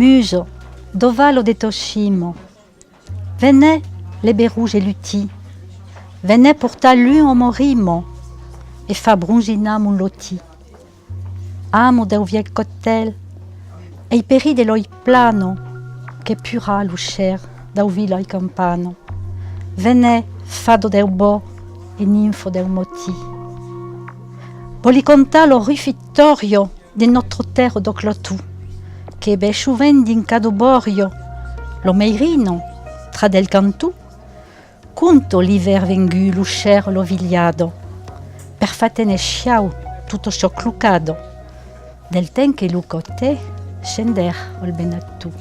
muso, d'ovalo de Toshimo. Venez, les berouges et luti. Venez portar l'un au morimo e fa brungina mon loti. Amo del viel cocktail e i peri dell'oi plano che pura l'uscer da uvilo ai campano. Venez, fado del bo e ninfo del moti. Voli contar lo rifittorio di nostro terro do clotù, che be sciuven din cadoborio, lo meirino tra del cantù, conto l'iver vengu l'uscer lo vigliado, per fatene sciau tutto ciò clucado, del ten che lucote scender ol benattu.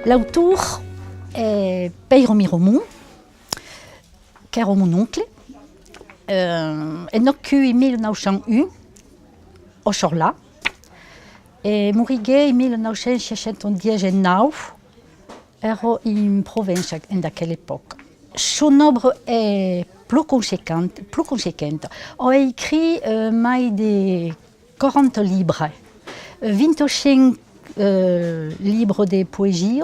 L'autor è Peiro Miromon, che era mon oncle, è nato in 1901 a Chorla e morì in 1969, ero in Provenza in quell'epoca. Son œuvre est plus conséquente. A écrit mai de 40 livres, 25 livres de poésie,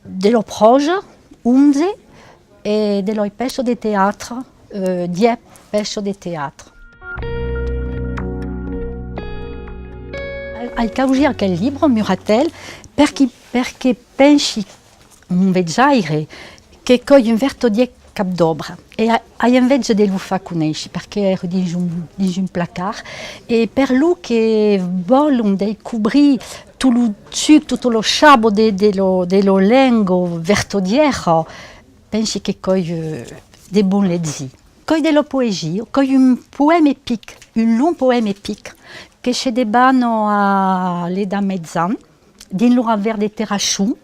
de la prosa, 11, et de la peça de théâtre, 10 peça de théâtre. Al causare quel libro, Muratel, perché pensi un veggiaire che coi un vertodier cap d'obra e hai invece di lo fa conoscere perché ero di un placard e per lui che vogliono scoprire tutto lo sciabo dello lengo vertodiero pensi che coi dei buoni leggi coi della poesia coi un poema épique un long poema épique che si debano all'età mezzana din loro ver de terrachou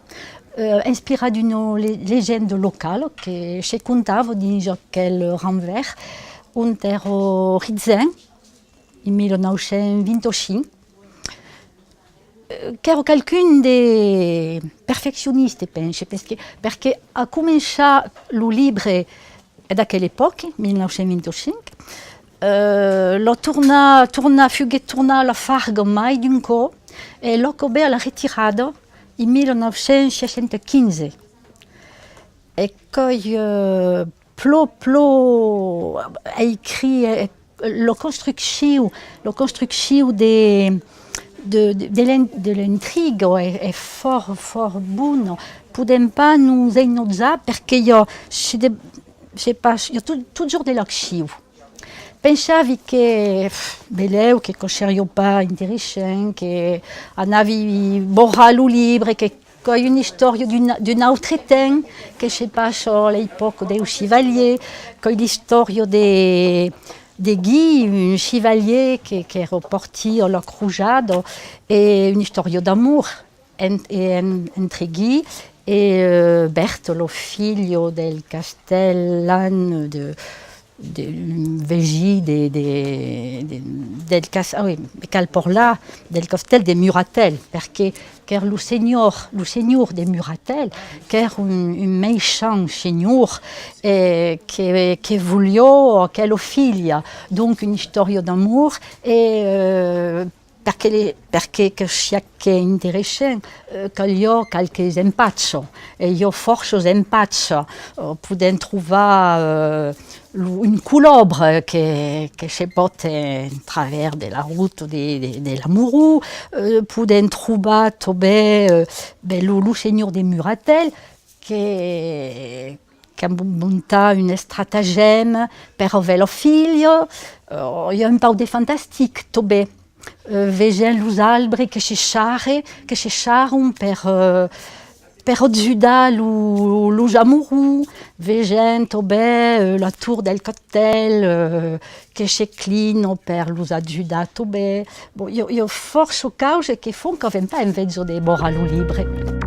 inspiré d'une légende locale che si contava di quel renvers un ero Rizzen in 1925 che era qualcuno dei perfezionista penso perché a cominciare il libro da quell'epoca 1925 lo torna la farga mai d'un co e lo cobè alla ritirata in 1975 e poi a écrit la construction de l'intrigue è fort buono. Podem pas nous ennozzare perché io toujours de l'archive. Pensavi che beleu, che conoscerio pas interessante, che anavi borrato il libro, che c'è una storia d'un altro tempo, che si passa all'epoca dei chevalier, c'è la storia di Guy, un chevalier che era partito alla crociata, e una storia d'amore entre Guy e Bertolo, figlio del castellano del castel de Muratel, perché era il signor de Muratel, che era un méchant signor che voglio che lo figlia, donc una storia d'amore perché sia che interessante che io qualche impaccio e io forse impaccio poden trovare un colombre che si porta travers de la route dell'amoureux, poden trovare lo signor de Muratel che ha montato un stratagème per avere figlio, il y a un po' di fantastique tobe. Vegen los alberi che si sciaron per aggiudare los amoureux, vegen tobe la tour del cocktail che si clino per los aggiudare tobe. Io forse cause che fanno che non pas invece di borrare lo libro.